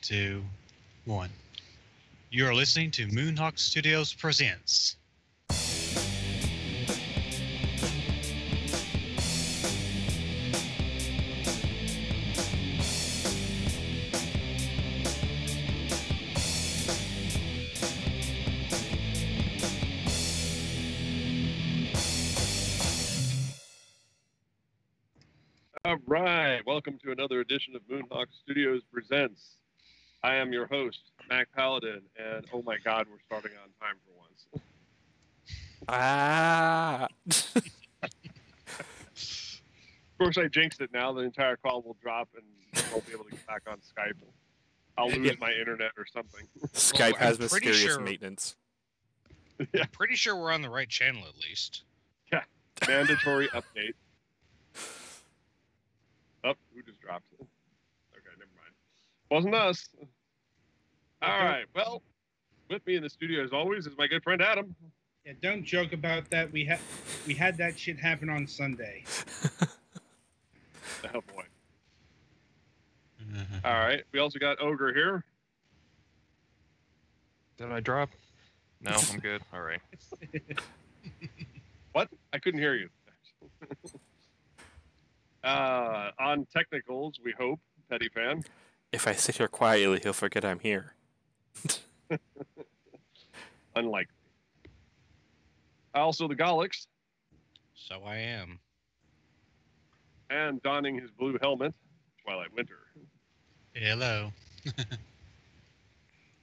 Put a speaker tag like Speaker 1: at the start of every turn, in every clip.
Speaker 1: 2, 1. You are listening to Moonhawk Studios Presents.
Speaker 2: All right, welcome to another edition of Moonhawk Studios Presents. I am your host, Mac Paladin, and oh my god, we're starting on time for once. Of course, I jinxed it now. The entire call will drop and I won't be able to get back on Skype. I'll lose my internet or something.
Speaker 3: Skype has mysterious maintenance.
Speaker 1: Yeah. I'm pretty sure we're on the right channel at least.
Speaker 2: Yeah, mandatory update. Oh, who just dropped it? Okay, never mind. Wasn't us. All right, well, with me in the studio as always is my good friend Adam.
Speaker 4: Yeah, don't joke about that. We had that shit happen on Sunday.
Speaker 2: Oh boy. All right, we also got Ogre here.
Speaker 5: Did I drop? No, I'm good. All right.
Speaker 2: What? I couldn't hear you. On technicals, we hope, Petty Fan.
Speaker 3: If I sit here quietly, he'll forget I'm here.
Speaker 2: Unlikely. Also, the Golics.
Speaker 1: So I am.
Speaker 2: And donning his blue helmet, Twilight Winter.
Speaker 1: Hello.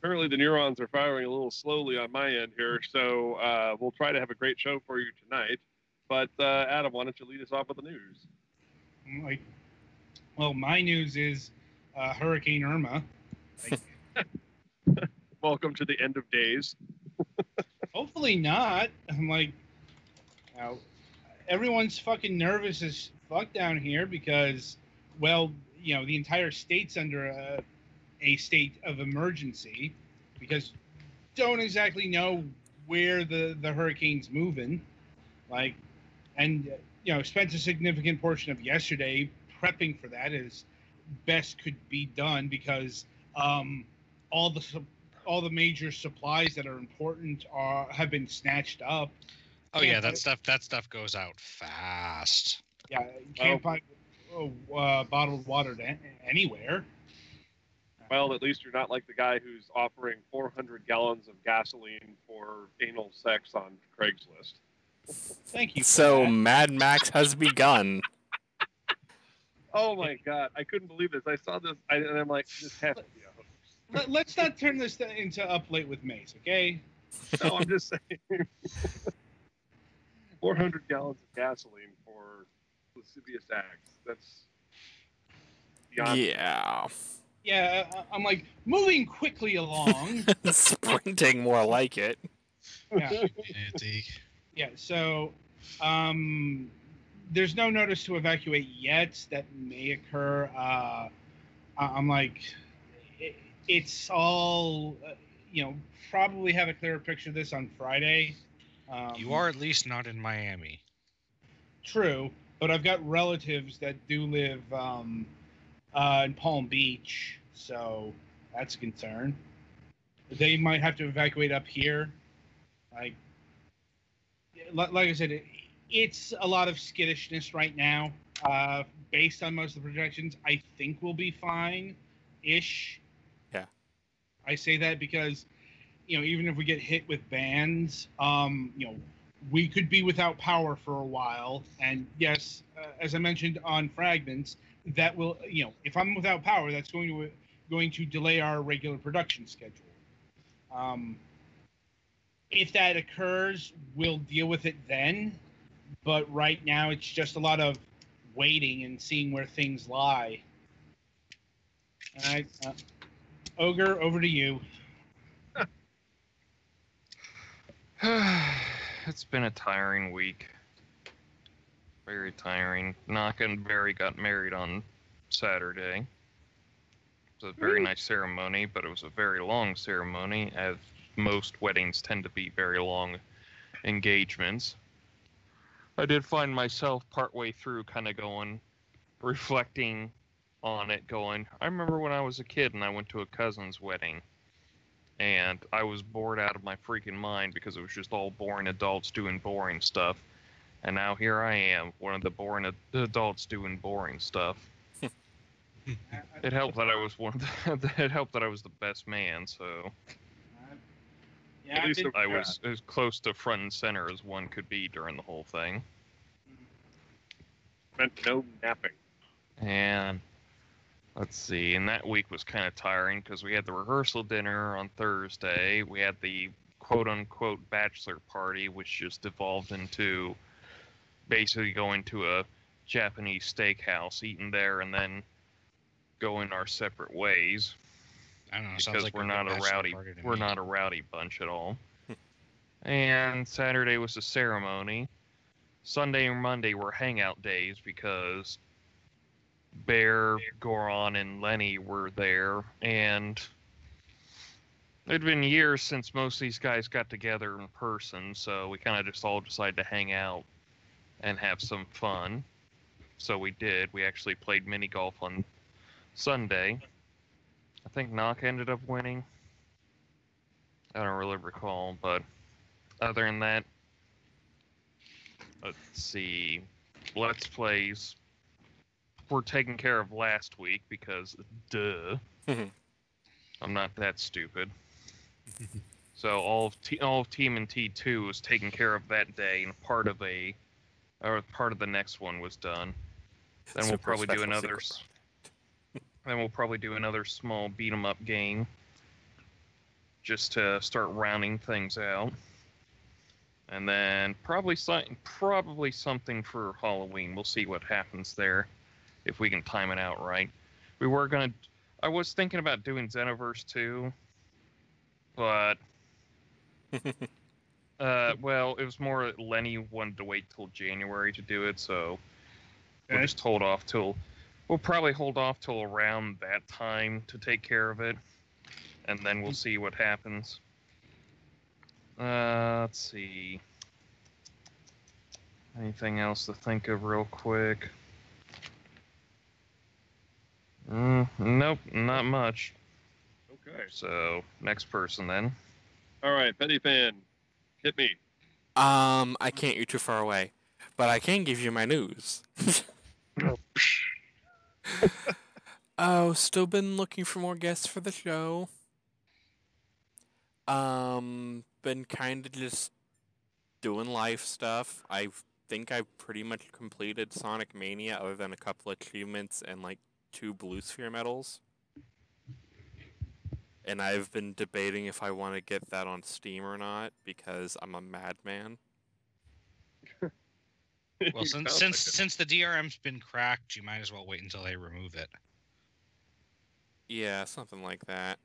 Speaker 2: Currently, the neurons are firing a little slowly on my end here, so we'll try to have a great show for you tonight. But, Adam, why don't you lead us off with the news?
Speaker 4: Well, my news is Hurricane Irma.
Speaker 2: Welcome to the end of days.
Speaker 4: Hopefully not. I'm like, everyone's fucking nervous as fuck down here because, well, you know, the entire state's under a state of emergency because don't exactly know where the hurricane's moving. Like, and, you know, spent a significant portion of yesterday prepping for that as best could be done because all the major supplies that are important have been snatched up.
Speaker 1: Oh yeah, that stuff goes out fast.
Speaker 4: Yeah, you can't find bottled water anywhere.
Speaker 2: Well, at least you're not like the guy who's offering 400 gallons of gasoline for anal sex on Craigslist.
Speaker 4: Thank you.
Speaker 3: So Mad Max has begun.
Speaker 2: Oh my god, I couldn't believe this. I saw this, and I'm like, this has to be a hoax.
Speaker 4: Let's not turn this into Up Late with Mace, okay?
Speaker 2: No, I'm just saying. 400 gallons of gasoline for lascivious acts. That's beyond.
Speaker 3: Yeah.
Speaker 4: Yeah, I'm like, moving quickly along.
Speaker 3: Sprinting more like it.
Speaker 4: Yeah. Yeah, so there's no notice to evacuate yet. That may occur. I'm like, it's all, probably have a clearer picture of this on Friday.
Speaker 1: You are at least not in Miami.
Speaker 4: True, but I've got relatives that do live in Palm Beach, so that's a concern. They might have to evacuate up here. Like I said, it's a lot of skittishness right now. Based on most of the projections, I think we'll be fine-ish.
Speaker 3: Yeah.
Speaker 4: I say that because, even if we get hit with bans, we could be without power for a while. And yes, as I mentioned on Fragments, that will, if I'm without power, that's going to delay our regular production schedule. If that occurs, we'll deal with it then. But right now, it's just a lot of waiting and seeing where things lie. All right, Ogre, over to you.
Speaker 5: It's been a tiring week. Very tiring. Knock and Barry got married on Saturday. It was a very nice ceremony, but it was a very long ceremony, as most weddings tend to be very long engagements. I did find myself partway through kind of reflecting on it going, I remember when I was a kid and I went to a cousin's wedding and I was bored out of my freaking mind because it was just all boring adults doing boring stuff. And now here I am, one of the boring adults doing boring stuff. It helped that I was it helped that I was the best man, so
Speaker 4: Yeah,
Speaker 2: At least
Speaker 5: I was as close to front and center as one could be during the whole thing.
Speaker 2: Meant no napping.
Speaker 5: And let's see, and that week was kind of tiring because we had the rehearsal dinner on Thursday. We had the quote-unquote bachelor party, which just devolved into basically going to a Japanese steakhouse, eating there, and then going our separate ways.
Speaker 1: I don't know.
Speaker 5: Because
Speaker 1: Sounds like
Speaker 5: we're
Speaker 1: a
Speaker 5: not
Speaker 1: good
Speaker 5: a
Speaker 1: bachelor
Speaker 5: rowdy,
Speaker 1: party to
Speaker 5: we're
Speaker 1: me.
Speaker 5: not a rowdy bunch at all. And Saturday was the ceremony. Sunday and Monday were hangout days because Bear, Goron, and Lenny were there, and it'd been years since most of these guys got together in person, so we kind of just all decided to hang out and have some fun. So we did. We actually played mini golf on Sunday. I think Knock ended up winning. I don't really recall, but other than that, let's see. Let's Plays were taken care of last week because, duh, I'm not that stupid. So all of Team and T2 was taken care of that day, and part of the next one was done. Then we'll probably do another. Then we'll probably do another small beat 'em up game, just to start rounding things out. And then probably something for Halloween. We'll see what happens there, if we can time it out right. I was thinking about doing Xenoverse 2, but well, it was more Lenny wanted to wait till January to do it, so we'll just we'll probably hold off till around that time to take care of it, and then we'll see what happens. Let's see. Anything else to think of real quick? Nope, not much.
Speaker 2: Okay.
Speaker 5: So, next person then.
Speaker 2: All right, Petty Fan, hit me.
Speaker 3: I can't. You're too far away, but I can give you my news. Oh, still been looking for more guests for the show. Been kind of just doing life stuff. I think I've pretty much completed Sonic Mania, other than a couple achievements and like 2 Blue Sphere medals. And I've been debating if I want to get that on Steam or not because I'm a madman.
Speaker 1: Well, since the DRM's been cracked, you might as well wait until they remove it.
Speaker 3: Yeah, something like that.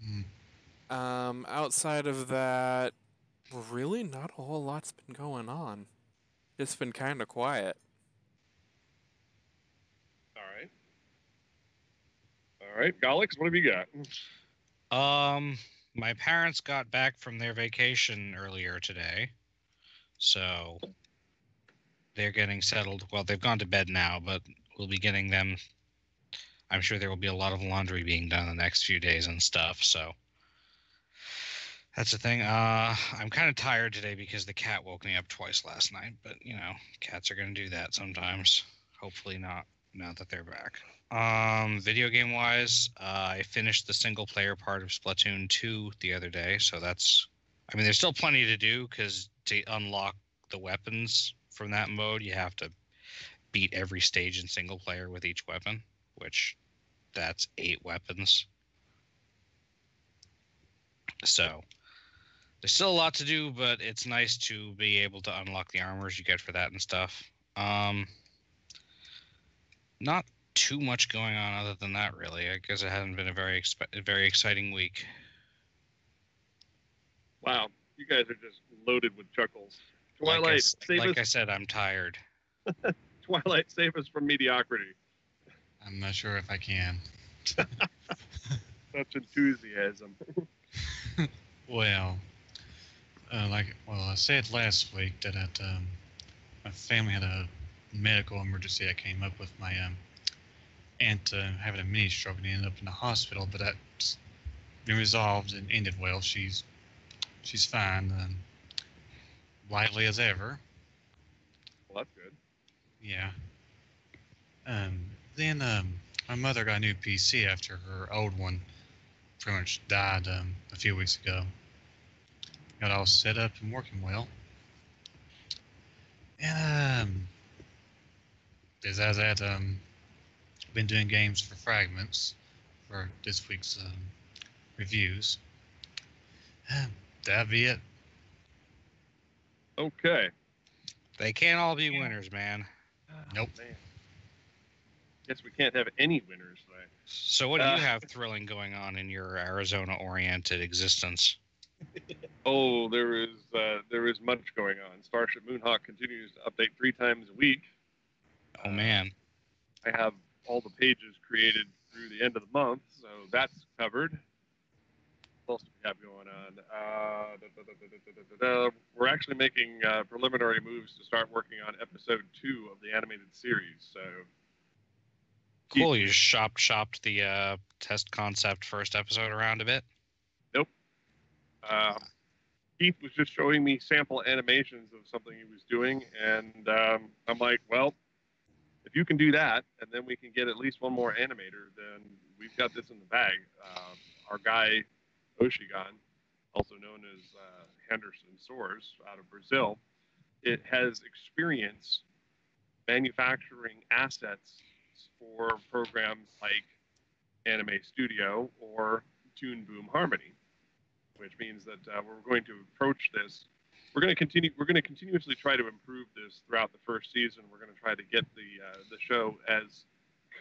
Speaker 1: Mm.
Speaker 3: Outside of that, really not a whole lot's been going on. It's been kind of quiet.
Speaker 2: All right, Golix, what have you got?
Speaker 1: My parents got back from their vacation earlier today, so they're getting settled. Well, they've gone to bed now, but we'll be getting them. I'm sure there will be a lot of laundry being done the next few days and stuff, so that's the thing. I'm kind of tired today because the cat woke me up twice last night, but, you know, cats are going to do that sometimes. Hopefully not, now that they're back. Video game wise, I finished the single player part of Splatoon 2 the other day, so there's still plenty to do because to unlock the weapons from that mode, you have to beat every stage in single player with each weapon, which that's 8 weapons. So there's still a lot to do, but it's nice to be able to unlock the armors you get for that and stuff. Not too much going on other than that, really. I guess it hasn't been a very exciting week.
Speaker 2: Wow, you guys are just loaded with chuckles.
Speaker 1: Like
Speaker 2: Twilight,
Speaker 1: I said, I'm tired.
Speaker 2: Twilight, save us from mediocrity.
Speaker 1: I'm not sure if I can.
Speaker 2: Such enthusiasm.
Speaker 1: Well, I said last week that my family had a medical emergency that came up with my
Speaker 6: aunt having a mini stroke and ended up in the hospital, but that's been resolved and ended well. She's fine, lively as ever.
Speaker 2: Well, that's good.
Speaker 6: Yeah. Then my mother got a new PC after her old one pretty much died a few weeks ago. Got all set up and working well. And besides that, been doing games for Fragments for this week's reviews. That'd be it.
Speaker 2: Okay.
Speaker 1: They can't all be winners, man.
Speaker 6: Nope.
Speaker 2: Man. Guess we can't have any winners tonight.
Speaker 1: So what do you have thrilling going on in your Arizona-oriented existence?
Speaker 2: Oh, there is much going on. Starship Moonhawk continues to update 3 times a week.
Speaker 1: Oh, man.
Speaker 2: I have all the pages created through the end of the month, so that's covered. What else do we have going on? We're actually making preliminary moves to start working on episode 2 of the animated series. So
Speaker 1: Cool, you shopped the test concept first episode around a bit?
Speaker 2: Nope. Keith was just showing me sample animations of something he was doing, and I'm like, well, if you can do that, and then we can get at least one more animator, then we've got this in the bag. Our guy, Oshigan, also known as Henderson Soares out of Brazil, it has experience manufacturing assets for programs like Anime Studio or Toon Boom Harmony, which means that we're going to approach this. We're going to continuously try to improve this throughout the first season. We're going to try to get the show as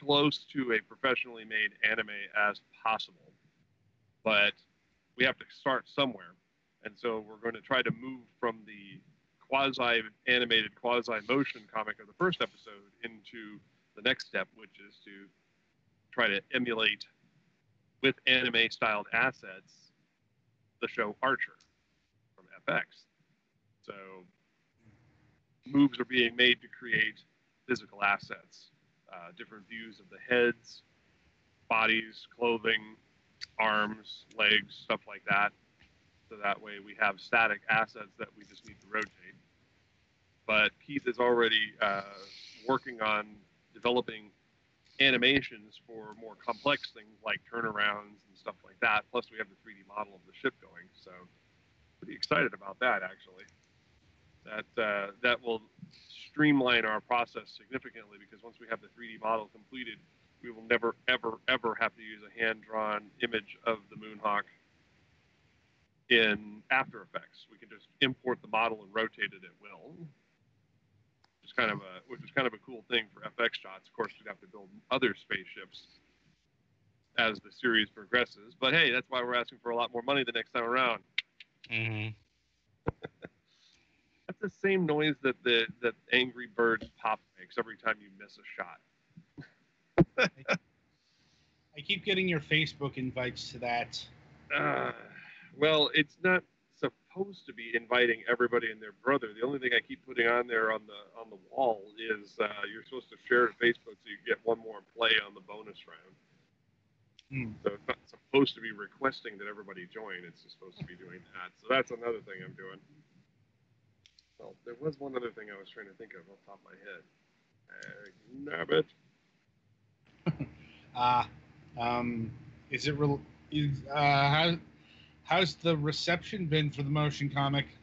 Speaker 2: close to a professionally made anime as possible. But we have to start somewhere. And so we're going to try to move from the quasi-animated, quasi-motion comic of the first episode into the next step, which is to try to emulate, with anime-styled assets, the show Archer from FX. So moves are being made to create physical assets, different views of the heads, bodies, clothing, arms, legs, stuff like that. So that way we have static assets that we just need to rotate. But Keith is already working on developing animations for more complex things like turnarounds and stuff like that. Plus we have the 3D model of the ship going. So pretty excited about that, actually. That will streamline our process significantly, because once we have the 3D model completed, we will never, ever, ever have to use a hand-drawn image of the Moonhawk in After Effects. We can just import the model and rotate it at will, which is kind of a cool thing for FX shots. Of course, we'd have to build other spaceships as the series progresses. But hey, that's why we're asking for a lot more money the next time around.
Speaker 1: Mm-hmm.
Speaker 2: That's the same noise that that Angry Bird pop makes every time you miss a shot.
Speaker 4: I keep getting your Facebook invites to that.
Speaker 2: Well, it's not supposed to be inviting everybody and their brother. The only thing I keep putting on there on the wall is you're supposed to share to Facebook so you get one more play on the bonus round. So it's not supposed to be requesting that everybody join. It's just supposed to be doing that. So that's another thing I'm doing. Well, there was one other thing I was trying to think of off the top of my head.
Speaker 4: Is it how's the reception been for the motion comic?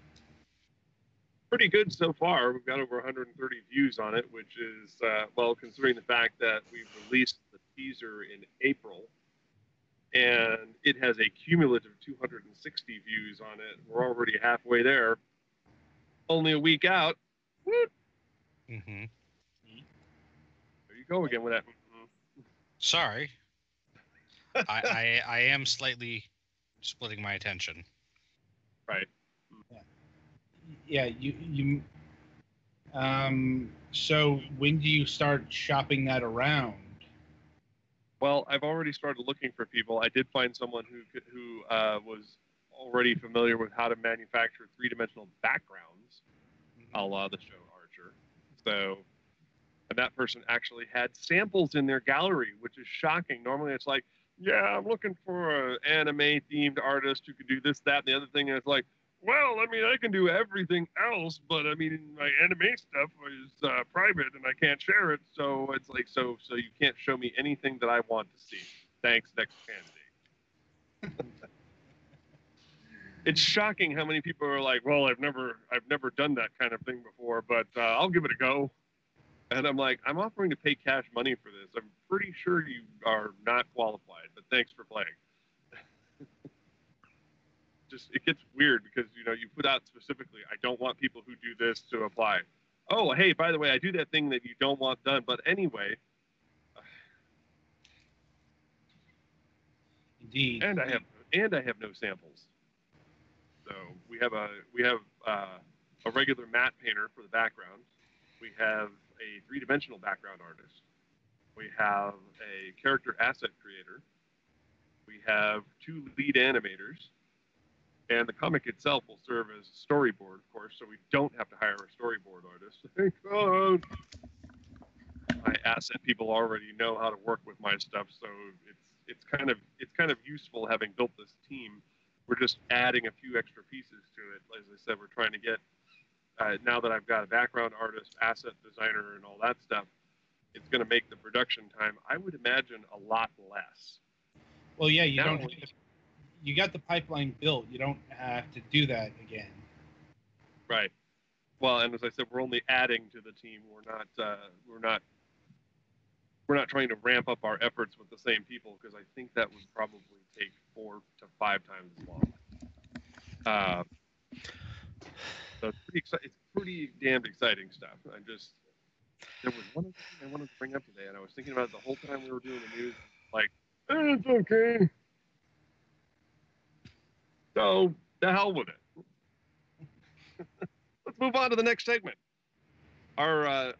Speaker 2: Pretty good so far. We've got over 130 views on it, which is, well, considering the fact that we've released the teaser in April, and it has a cumulative 260 views on it. We're already halfway there. Only a week out. Woo!
Speaker 1: Mm-hmm.
Speaker 2: There you go again with that.
Speaker 1: Sorry. I am slightly splitting my attention.
Speaker 2: Right.
Speaker 4: Yeah, you so when do you start shopping that around?
Speaker 2: Well, I've already started looking for people. I did find someone who was already familiar with how to manufacture 3-dimensional backgrounds, a la the show Archer. So And that person actually had samples in their gallery, which is shocking. Normally it's like, yeah, I'm looking for an anime themed artist who can do this, that, and the other thing. And it's like, well, I mean, I can do everything else, but I mean, my anime stuff is private and I can't share it. So it's like, so you can't show me anything that I want to see. Thanks, next candidate. It's shocking how many people are like, well, I've never done that kind of thing before, but I'll give it a go. And I'm like, I'm offering to pay cash money for this. I'm pretty sure you are not qualified, but thanks for playing. Just, it gets weird because, you know, you put out specifically, I don't want people who do this to apply. Oh, hey, by the way, I do that thing that you don't want done. But anyway.
Speaker 4: Indeed.
Speaker 2: And I have no samples. So we have a regular matte painter for the background. We have a three-dimensional background artist. We have a character asset creator. We have 2 lead animators. And the comic itself will serve as a storyboard, of course, so we don't have to hire a storyboard artist. Thank God. My asset people already know how to work with my stuff, so it's kind of useful having built this team. We're just adding a few extra pieces to it. As I said, we're trying to get now that I've got a background artist, asset designer, and all that stuff, it's going to make the production time, I would imagine, a lot less.
Speaker 4: Well, yeah, you got the pipeline built. You don't have to do that again.
Speaker 2: Right. Well, and as I said, we're only adding to the team. We're not trying to ramp up our efforts with the same people, because I think that would probably take 4 to 5 times as long. So it's pretty damned exciting stuff. There was one thing I wanted to bring up today, and I was thinking about it the whole time we were doing the news. Like, it's okay. So, the hell with it. Let's move on to the next segment. Our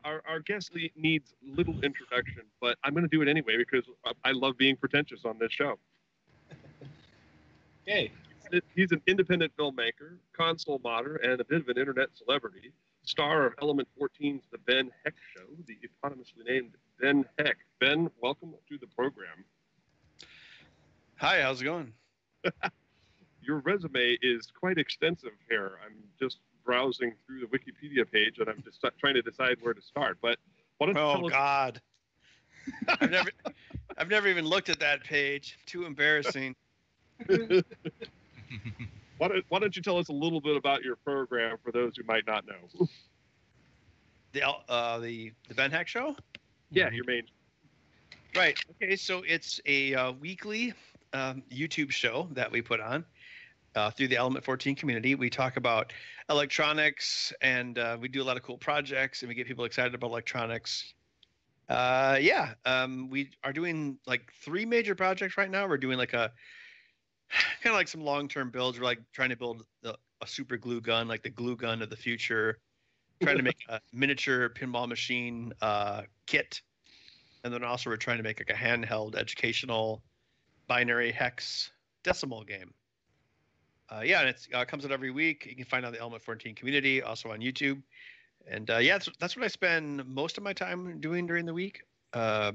Speaker 2: guest needs little introduction, but I'm going to do it anyway because I love being pretentious on this show.
Speaker 4: Okay.
Speaker 2: He's an independent filmmaker, console modder, and a bit of an internet celebrity. Star of Element 14's The Ben Heck Show, the eponymously named Ben Heck. Ben, welcome to the program.
Speaker 7: Hi, how's it going?
Speaker 2: Your resume is quite extensive here. I'm just browsing through the Wikipedia page, and I'm just trying to decide where to start. But why don't you tell us?
Speaker 7: God, I've never even looked at that page. Too embarrassing.
Speaker 2: Why don't you tell us a little bit about your program for those who might not know?
Speaker 7: The Ben Heck Show?
Speaker 2: Yeah, your main.
Speaker 7: Right. Okay, so it's a weekly YouTube show that we put on through the Element 14 community. We talk about electronics, and we do a lot of cool projects, and we get people excited about electronics. We are doing like 3 major projects right now. We're doing like a kind of like some long-term builds. We're like trying to build a super glue gun, like the glue gun of the future. Trying to make a miniature pinball machine kit, and then also we're trying to make like a handheld educational binary hex decimal game. And it comes out every week. You can find it on the Element 14 community, also on YouTube. And that's what I spend most of my time doing during the week. I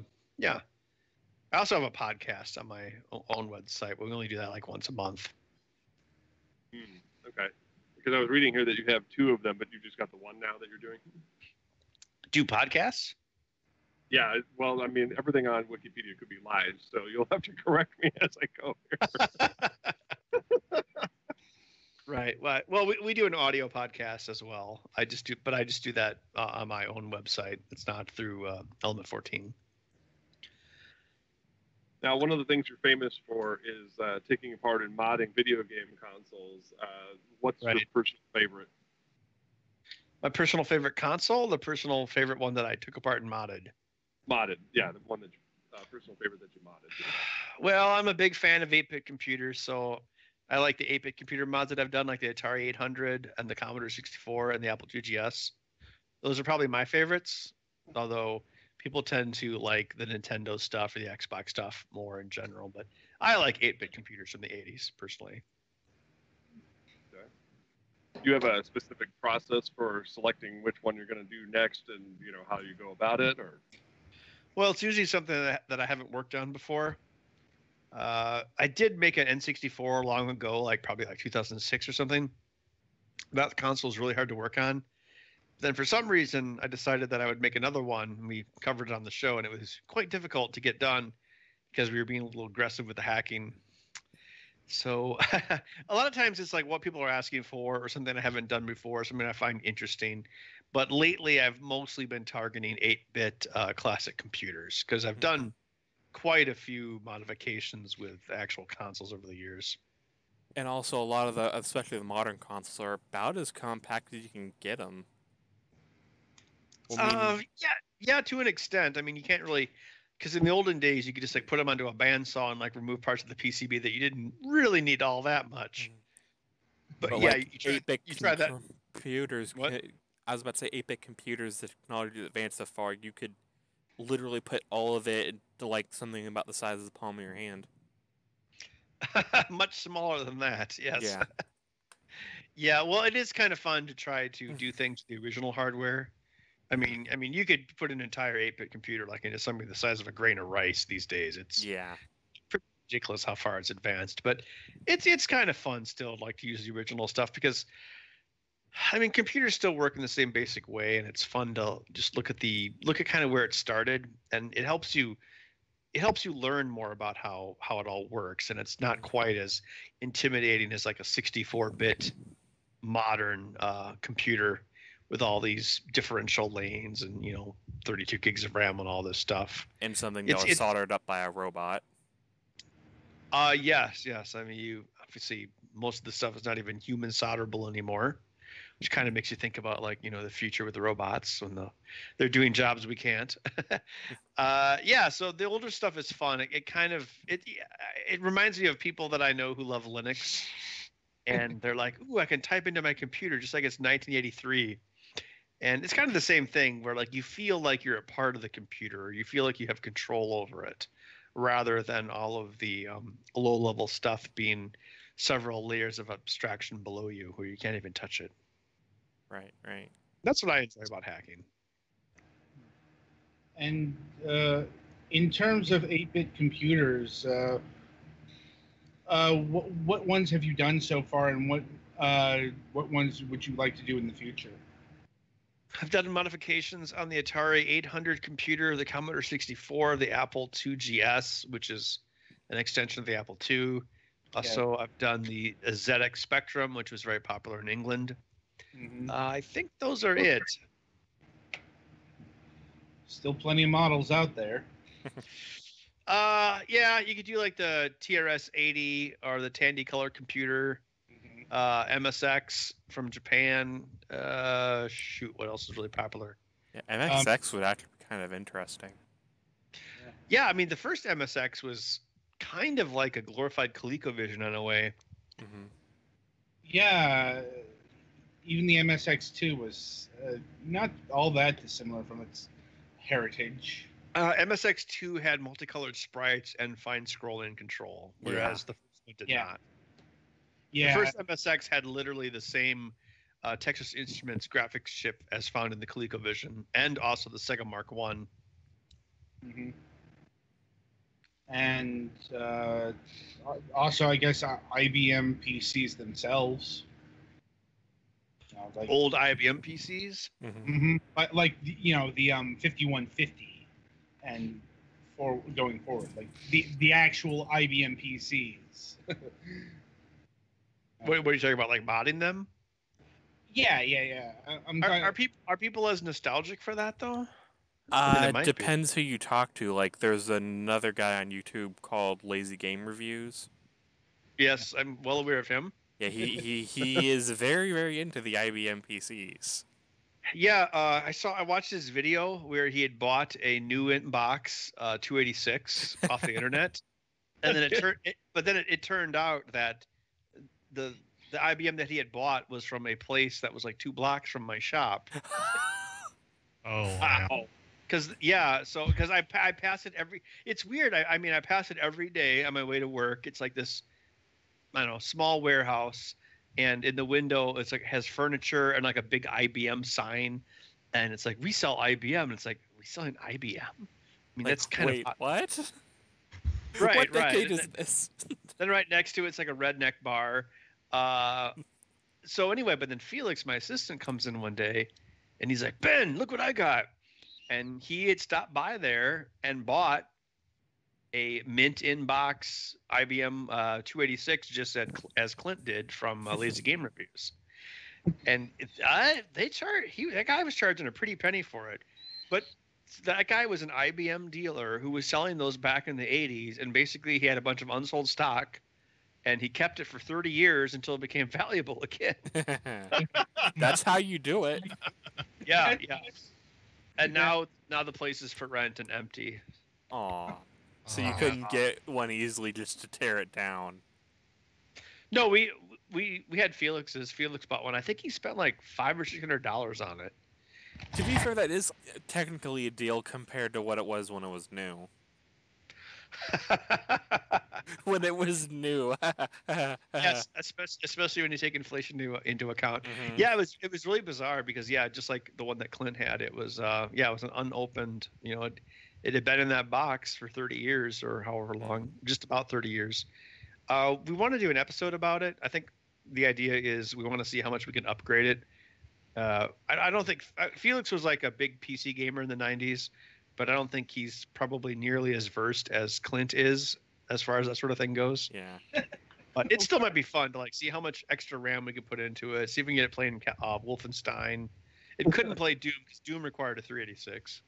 Speaker 7: also have a podcast on my own website. We only do that like once a month.
Speaker 2: Okay. Because I was reading here that you have 2 of them, but you just got the one now that you're doing.
Speaker 7: Do podcasts?
Speaker 2: Yeah. Well, I mean, everything on Wikipedia could be lies, so you'll have to correct me as I go here.
Speaker 7: Right. Well, we do an audio podcast as well. I just do that on my own website. It's not through Element 14.
Speaker 2: Now, one of the things you're famous for is taking apart and modding video game consoles. What's your personal favorite?
Speaker 7: My personal favorite console, the personal favorite one that I took apart and modded.
Speaker 2: Modded, yeah, the one that personal favorite that you modded.
Speaker 7: Well, I'm a big fan of 8-bit computers, so I like the 8-bit computer mods that I've done, like the Atari 800 and the Commodore 64 and the Apple II GS. Those are probably my favorites, although people tend to like the Nintendo stuff or the Xbox stuff more in general, but I like 8-bit computers from the 80s, personally.
Speaker 2: Okay. you have a specific process for selecting which one you're going to do next, and how you go about it, or?
Speaker 7: Well, it's usually something that I haven't worked on before. I did make an N64 long ago, probably 2006 or something. That console is really hard to work on. Then for some reason, I decided that I would make another one. We covered it on the show, and it was quite difficult to get done because we were being a little aggressive with the hacking. So a lot of times it's like what people are asking for or something I haven't done before, something I find interesting. But lately I've mostly been targeting 8-bit classic computers because I've done quite a few modifications with actual consoles over the years.
Speaker 3: And also a lot of especially the modern consoles, are about as compact as you can get them.
Speaker 7: Yeah, to an extent. I mean, you can't really, because in the olden days you could just put them onto a bandsaw and remove parts of the PCB that you didn't really need all that much. But yeah, you try that.
Speaker 3: Computers.
Speaker 7: What?
Speaker 3: I was about to say 8-bit computers. The technology advanced so far, you could literally put all of it to something about the size of the palm of your hand.
Speaker 7: Much smaller than that. Yes.
Speaker 3: Yeah.
Speaker 7: Yeah. Well, it is kind of fun to try to do things with the original hardware. I mean, you could put an entire 8-bit computer into something the size of a grain of rice these days. It's pretty ridiculous how far it's advanced, but it's kind of fun still to use the original stuff because, I mean, computers still work in the same basic way, and it's fun to just look at kind of where it started, and it helps you learn more about how it all works, and it's not quite as intimidating as a 64-bit modern computer with all these differential lanes and 32 gigs of RAM and all this stuff.
Speaker 3: And something that was soldered up by a robot.
Speaker 7: Yes. I mean, you obviously most of the stuff is not even human solderable anymore, which kind of makes you think about the future with the robots when they're doing jobs we can't. Yeah. So the older stuff is fun. It reminds me of people that I know who love Linux, and they're like, "Ooh, I can type into my computer just like it's 1983." And it's kind of the same thing where you feel like you're a part of the computer, or you feel like you have control over it, rather than all of the low-level stuff being several layers of abstraction below you where you can't even touch it.
Speaker 3: Right.
Speaker 7: That's what I enjoy about hacking.
Speaker 4: And in terms of 8-bit computers, what ones have you done so far, and what ones would you like to do in the future?
Speaker 7: I've done modifications on the Atari 800 computer, the Commodore 64, the Apple II GS, which is an extension of the Apple II. Also, I've done the ZX Spectrum, which was very popular in England.
Speaker 4: Mm-hmm.
Speaker 7: I think those are it.
Speaker 4: Still plenty of models out there.
Speaker 7: Yeah, you could do the TRS-80 or the Tandy Color computer. MSX from Japan. What else is really popular?
Speaker 3: Yeah, MSX would actually be kind of interesting.
Speaker 7: Yeah, I mean, the first MSX was kind of like a glorified ColecoVision in a way.
Speaker 3: Mm-hmm.
Speaker 4: Yeah, even the MSX2 was not all that dissimilar from its heritage.
Speaker 7: MSX2 had multicolored sprites and fine scrolling control, whereas the first one did not.
Speaker 4: Yeah.
Speaker 7: The first MSX had literally the same Texas Instruments graphics chip as found in the ColecoVision, and also the Sega Mark I.
Speaker 4: Mm-hmm. And also, I guess, IBM PCs themselves.
Speaker 7: Old IBM PCs?
Speaker 4: Mm-hmm. Like the 5150, and going forward, the actual IBM PCs.
Speaker 7: What are you talking about? Modding them?
Speaker 4: Yeah.
Speaker 7: Are people as nostalgic for that though?
Speaker 3: It depends who you talk to. There's another guy on YouTube called Lazy Game Reviews.
Speaker 7: Yes, I'm well aware of him.
Speaker 3: Yeah, he is very, very into the IBM PCs.
Speaker 7: Yeah, I watched his video where he had bought a new inbox 286 off the internet, and then it turned out that the IBM that he had bought was from a place that was 2 blocks from my shop.
Speaker 6: Oh wow!
Speaker 7: Because I pass it it's weird. I pass it every day on my way to work. It's this, I don't know, small warehouse, and in the window it's like has furniture and like a big IBM sign, and it's like we sell IBM, and it's like we selling IBM. I mean,
Speaker 3: Like,
Speaker 7: that's kind
Speaker 3: wait,
Speaker 7: of
Speaker 3: what?
Speaker 7: right.
Speaker 3: What decade
Speaker 7: right.
Speaker 3: is this?
Speaker 7: Then right next to it's like a redneck bar. So anyway, but then Felix, my assistant, comes in one day, and he's like, "Ben, look what I got," and he had stopped by there and bought a mint inbox IBM 286 just as Clint did from Lazy Game Reviews, and that guy was charging a pretty penny for it, but that guy was an IBM dealer who was selling those back in the 80s, and basically he had a bunch of unsold stock, and he kept it for 30 years until it became valuable again.
Speaker 3: That's how you do it.
Speaker 7: Yeah. And now the place is for rent and empty.
Speaker 3: Aw. So you couldn't get one easily just to tear it down.
Speaker 7: No, we had Felix's. Felix bought one. I think he spent like $500 or $600 on it.
Speaker 3: To be fair, that is technically a deal compared to what it was when it was new. When it was new.
Speaker 7: Yes, especially when you take inflation into account.
Speaker 3: Mhm.
Speaker 7: Yeah, it was really bizarre because just like the one that Clint had, it was it was an unopened. It had been in that box for 30 years or however long, just about 30 years. We want to do an episode about it. I think the idea is we want to see how much we can upgrade it. I don't think Felix was like a big PC gamer in the 90s, but I don't think he's probably nearly as versed as Clint is as far as that sort of thing goes.
Speaker 3: Yeah.
Speaker 7: But it still might be fun to like see how much extra RAM we can put into it. See if we can get it playing Wolfenstein. It couldn't play Doom because Doom required a 386.